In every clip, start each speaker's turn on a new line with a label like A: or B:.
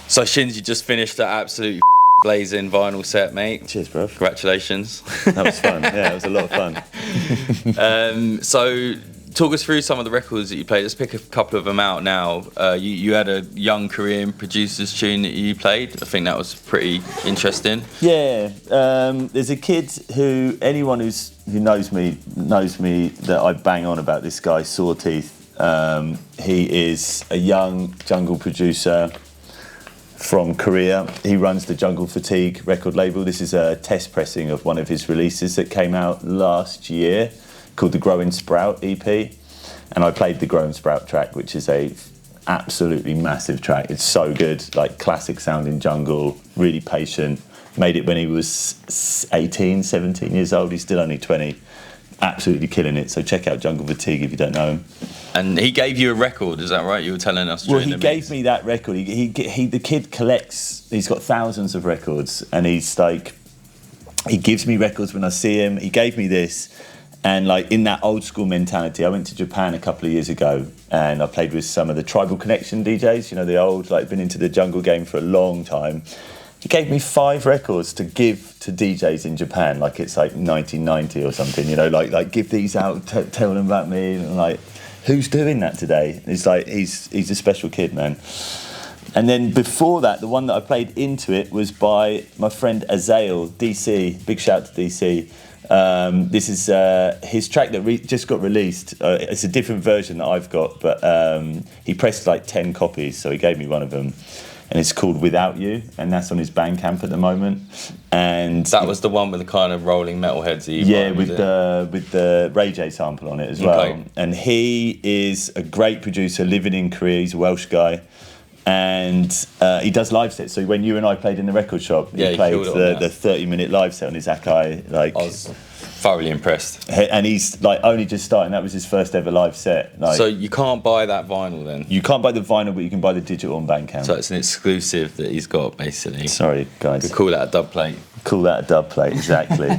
A: So Shins, you just finished that absolute blazing vinyl set, mate.
B: Cheers, bro.
A: Congratulations.
B: That was fun. Yeah, it was a lot of fun.
A: So talk us through some of the records that you played. Let's pick a couple of them out now. You had a young Korean producer's tune that you played. I think that was pretty interesting.
B: Yeah, there's a kid who, anyone who knows me that I bang on about this guy, Sawteeth. He is a young jungle producer from Korea. He runs the Jungle Fatigue record label. This is a test pressing of one of his releases that came out last year called the Grow and Sprout EP. And I played the Grow and Sprout track, which is a absolutely massive track. It's so good, like classic sounding jungle, really patient. Made it when he was 18, 17 years old. He's still only 20. Absolutely killing it. So check out Jungle Fatigue if you don't know him.
A: And he gave you a record, is that right? You were telling us during the mix.
B: Well, he gave me that record. The kid collects, he's got thousands of records, and he's like, he gives me records when I see him. He gave me this, and like in that old school mentality, I went to Japan a couple of years ago, and I played with some of the Tribal Connection DJs, you know, the old, like been into the jungle game for a long time. He gave me 5 records to give to DJs in Japan, like it's like 1990 or something, you know, like give these out, tell them about me, and like, who's doing that today? It's like, he's a special kid, man. And then before that, the one that I played into it was by my friend Azael, DC, big shout to DC. This is his track that just got released. It's a different version that I've got, but he pressed like 10 copies, so he gave me one of them. And it's called Without You, and that's on his Bandcamp at the moment. And
A: that was the one with the kind of rolling metal heads that you
B: with the Ray J sample on it as well.
A: Okay.
B: And he is a great producer living in Korea. He's a Welsh guy, and he does live sets. So when you and I played in the record shop, he played the 30-minute live set on his Akai. Like,
A: I was thoroughly impressed.
B: And he's like only just starting. That was his first ever live set. Like,
A: so you can't buy that vinyl then?
B: You can't buy the vinyl, but you can buy the digital on Bandcamp.
A: So it's an exclusive that he's got, basically.
B: Sorry, guys.
A: We call that a dub plate.
B: Call that a dub plate, exactly.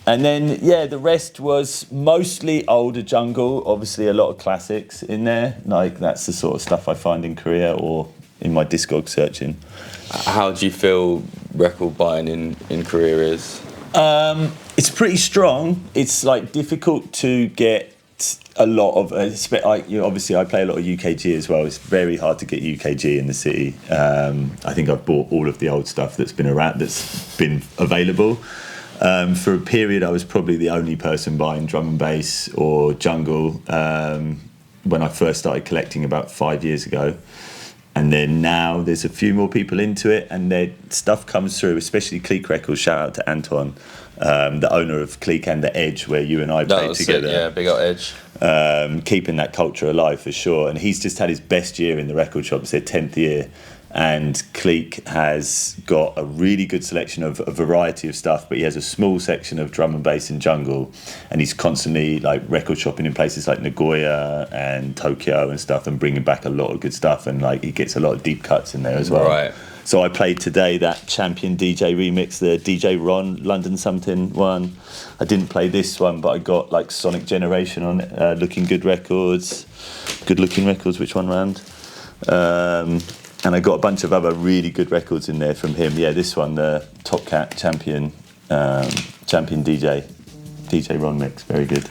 B: And then, yeah, the rest was mostly older jungle. Obviously, a lot of classics in there. Like, that's the sort of stuff I find in Korea or in my Discog searching.
A: How do you feel record buying in Korea is?
B: It's pretty strong. It's like difficult to get a lot of. Obviously, I play a lot of UKG as well. It's very hard to get UKG in the city. I think I've bought all of the old stuff that's been around, that's been available. For a period, I was probably the only person buying drum and bass or jungle when I first started collecting about 5 years ago. And then now there's a few more people into it, and their stuff comes through, especially Clique Records. Shout out to Antoine, the owner of Clique and The Edge, where you and I played together.
A: Yeah, big old Edge.
B: Keeping that culture alive for sure. And he's just had his best year in the record shop. It's their 10th year. And Clique has got a really good selection of a variety of stuff, but he has a small section of drum and bass and jungle, and he's constantly like record shopping in places like Nagoya and Tokyo and stuff, and bringing back a lot of good stuff, and like he gets a lot of deep cuts in there as well.
A: Right.
B: So I played today that Champion DJ remix, the DJ Ron London something one. I didn't play this one, but I got like Sonic Generation on it, Looking Good Records, Good Looking Records, which one round? And I got a bunch of other really good records in there from him. Yeah, this one, the Top Cat Champion DJ Ron mix, very good.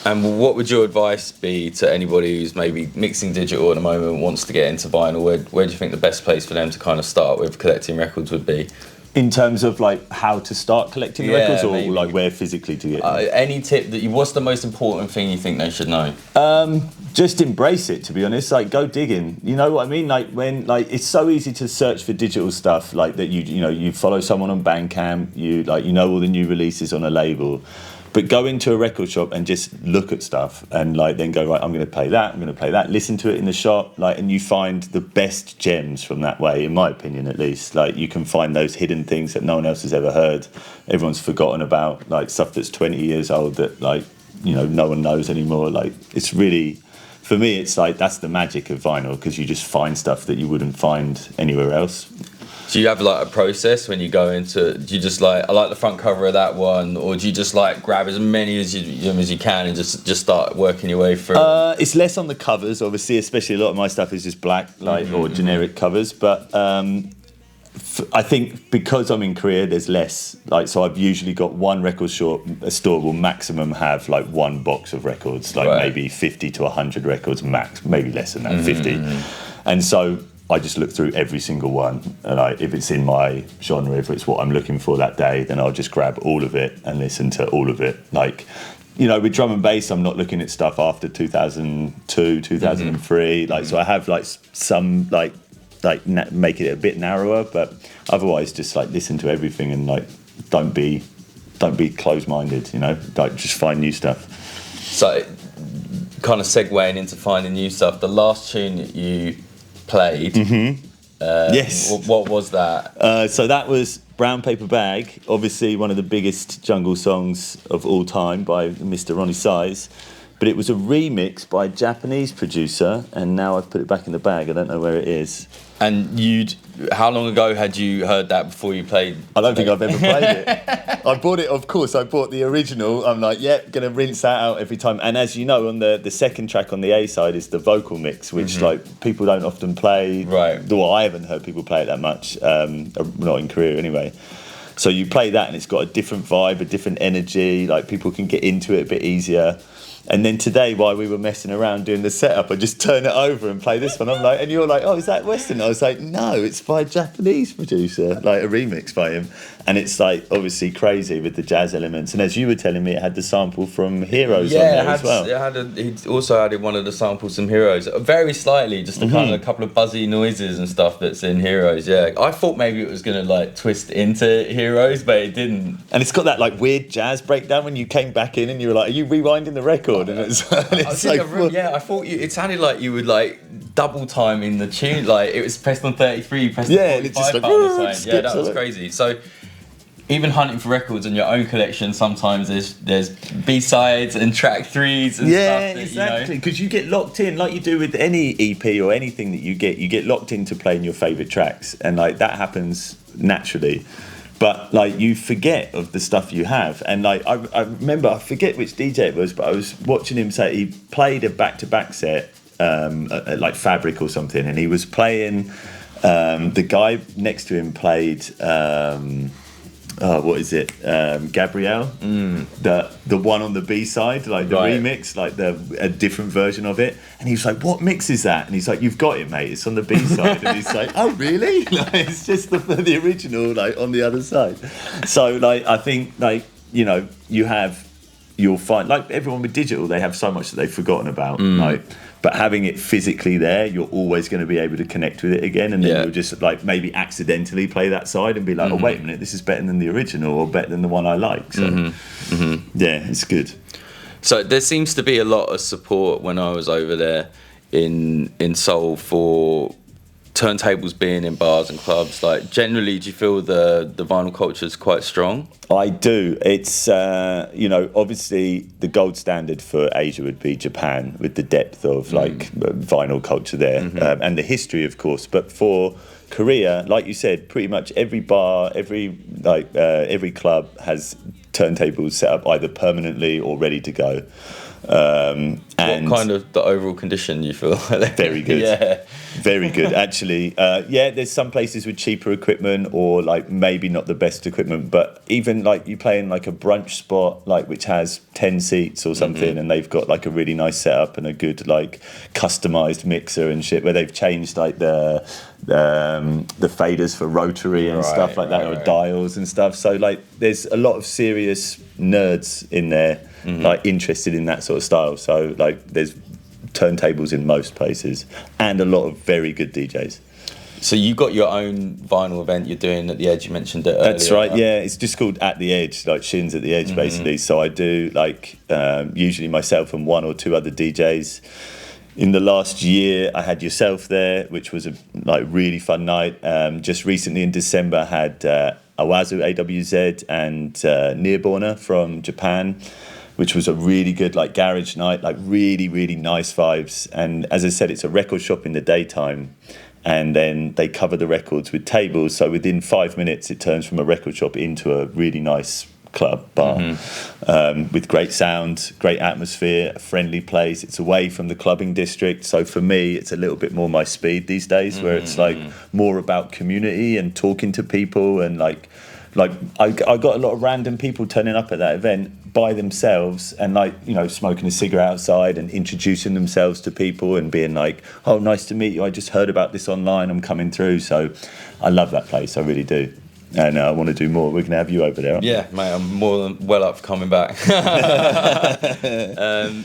A: And what would your advice be to anybody who's maybe mixing digital at the moment, wants to get into vinyl? Where do you think the best place for them to kind of start with collecting records would be?
B: In terms of like how to start collecting records, or
A: maybe.
B: like where physically to get
A: any tip what's the most important thing you think they should know?
B: Just embrace it, to be honest. Like, go digging. You know what I mean? Like, when it's so easy to search for digital stuff, like that you follow someone on Bandcamp, you know all the new releases on a label. But go into a record shop and just look at stuff, and like then go, right, I'm going to play that, I'm going to play that, listen to it in the shop, like, and you find the best gems from that way, in my opinion at least. Like, you can find those hidden things that no one else has ever heard, everyone's forgotten about, like stuff that's 20 years old that like, you know, no one knows anymore. Like, it's really, for me, it's like that's the magic of vinyl, because you just find stuff that you wouldn't find anywhere else.
A: Do you have like a process when you go into? Do you just like, I like the front cover of that one, or do you just like grab as many as you can and just start working your way through?
B: It's less on the covers, obviously. Especially a lot of my stuff is just black, like or generic covers. But I think because I'm in Korea, there's less. Like, so I've usually got one record store. A store will maximum have like one box of records, like maybe 50 to 100 records max, maybe less than that, 50. And so I just look through every single one, and if it's in my genre, if it's what I'm looking for that day, then I'll just grab all of it and listen to all of it. Like, you know, with drum and bass, I'm not looking at stuff after 2002, 2003. Like, so I have like some make it a bit narrower, but otherwise just like listen to everything and like don't be closed-minded. You know, like just find new stuff.
A: So, kind of segueing into finding new stuff. The last tune that you played.
B: Yes.
A: What was that?
B: So that was Brown Paper Bag, obviously one of the biggest jungle songs of all time by Mr. Ronnie Size. But it was a remix by a Japanese producer, and now I've put it back in the bag. I don't know where it is.
A: And how long ago had you heard that before you played?
B: I don't think I've ever played it. I bought it, of course, I bought the original. I'm like, yep, going to rinse that out every time. And as you know, on the second track on the A side is the vocal mix, which like people don't often play.
A: Right.
B: Well, I haven't heard people play it that much, not in Korea anyway. So you play that and it's got a different vibe, a different energy, like people can get into it a bit easier. And then today, while we were messing around doing the setup, I just turn it over and play this one. I'm like, and you're like, oh, is that Western? I was like, no, it's by a Japanese producer, like a remix by him. And it's like obviously crazy with the jazz elements. And as you were telling me, it had the sample from Heroes on there as well.
A: He also added one of the samples from Heroes, very slightly, just a kind of a couple of buzzy noises and stuff that's in Heroes. Yeah, I thought maybe it was gonna like twist into Heroes, but it didn't.
B: And it's got that like weird jazz breakdown when you came back in and you were like, are you rewinding the record? And it's
A: I thought it sounded like you would like double time in the tune, like it was pressed on 33, pressed on 45
B: and it just like,
A: yeah, that was crazy. So even hunting for records in your own collection, sometimes there's B-sides and track threes and stuff.
B: Yeah, exactly. Because you get locked in, like you do with any EP or anything that you get locked into playing your favourite tracks, and like that happens naturally. But like you forget of the stuff you have, and like I remember, I forget which DJ it was, but I was watching him say he played a back-to-back set at like Fabric or something, and he was playing. The guy next to him played. What is it? Gabrielle, the one on the B side, like the remix, like a different version of it. And he was like, "What mix is that?" And he's like, "You've got it, mate. It's on the B side." And he's like, "Oh, really?" Like, it's just the original, like on the other side. So, like, I think, like, you know, you'll find, like everyone with digital, they have so much that they've forgotten about, like. But having it physically there, you're always going to be able to connect with it again, and then you'll just like maybe accidentally play that side and be like, "Oh, wait a minute, this is better than the original, or better than the one I like." So, yeah, it's good.
A: So there seems to be a lot of support when I was over there in Seoul for turntables being in bars and clubs. Like generally, do you feel the vinyl culture is quite strong?
B: I do. It's you know, obviously the gold standard for Asia would be Japan, with the depth of like vinyl culture there, and the history, of course. But for Korea, like you said, pretty much every bar, every club has turntables set up either permanently or ready to go. And
A: what kind of the overall condition you feel?
B: Very good.
A: Yeah,
B: very good actually. There's some places with cheaper equipment or like maybe not the best equipment, but even like you play in like a brunch spot like which has 10 seats or something, and they've got like a really nice setup and a good like customized mixer and shit, where they've changed like the faders for rotary and stuff like that, or dials and stuff. So like there's a lot of serious nerds in there, like interested in that sort of style. So like there's turntables in most places and a lot of very good DJs.
A: So you got your own vinyl event you're doing at the Edge, you mentioned it earlier.
B: That's right, yeah. It's just called At the Edge, like Shins at the Edge basically. So I do like usually myself and one or two other DJs. In the last year, I had yourself there, which was a like really fun night. Just recently in December, I had Awazu AWZ and Nearborner from Japan, which was a really good like garage night, like really, really nice vibes. And as I said, it's a record shop in the daytime. and then they cover the records with tables. So within 5 minutes, it turns from a record shop into a really nice club bar, with great sound, great atmosphere, a friendly place. It's away from the clubbing district, so for me it's a little bit more my speed these days, where it's like more about community and talking to people, and like I got a lot of random people turning up at that event by themselves, and like, you know, smoking a cigarette outside and introducing themselves to people and being like, oh, nice to meet you, I just heard about this online, I'm coming through. So I love that place, I really do. And I want to do more. We're going to have you over there.
A: Yeah, mate, I'm more than well up for coming back.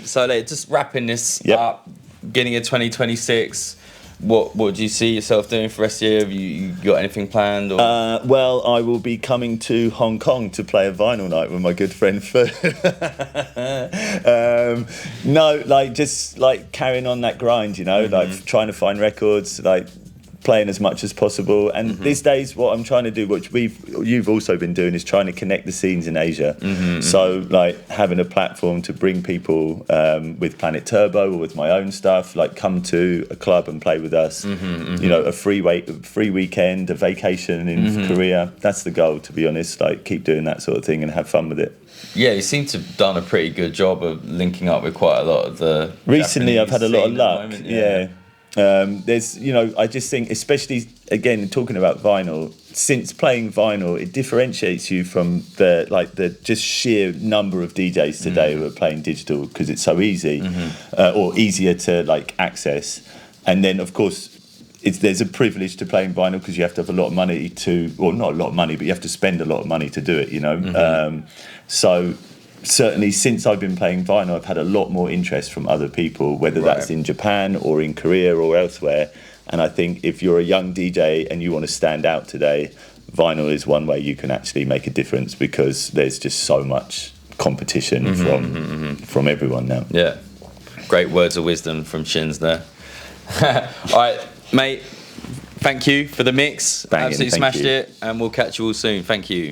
A: So like, just wrapping this up, beginning of 2026, what do you see yourself doing for the rest of the year? Have you got anything planned? Or?
B: Well, I will be coming to Hong Kong to play a vinyl night with my good friend Fu. No, like just like carrying on that grind, you know, like trying to find records, like playing as much as possible. And these days what I'm trying to do, which you've also been doing, is trying to connect the scenes in Asia. So like having a platform to bring people with Planet Turbo or with my own stuff, like come to a club and play with us. You know, a free weekend, a vacation in Korea. That's the goal, to be honest. Like keep doing that sort of thing and have fun with it.
A: Yeah, you seem to have done a pretty good job of linking up with quite a lot of the
B: recently
A: Japanese
B: I've had a lot of luck.
A: Moment,
B: yeah. There's, you know, I just think, especially again talking about vinyl, since playing vinyl, it differentiates you from the just sheer number of DJs today who are playing digital, because it's so easy, or easier to like access. And then of course there's a privilege to playing vinyl, because you have to have a lot of money to, or not a lot of money, but you have to spend a lot of money to do it, you know. So certainly since I've been playing vinyl, I've had a lot more interest from other people, whether that's in Japan or in Korea or elsewhere. And I think if you're a young DJ and you want to stand out today, vinyl is one way you can actually make a difference, because there's just so much competition from everyone now. Yeah,
A: great words of wisdom from Shins there. All right, mate, thank you for the mix.
B: Banging,
A: absolutely smashed it, and we'll catch you all soon. Thank you.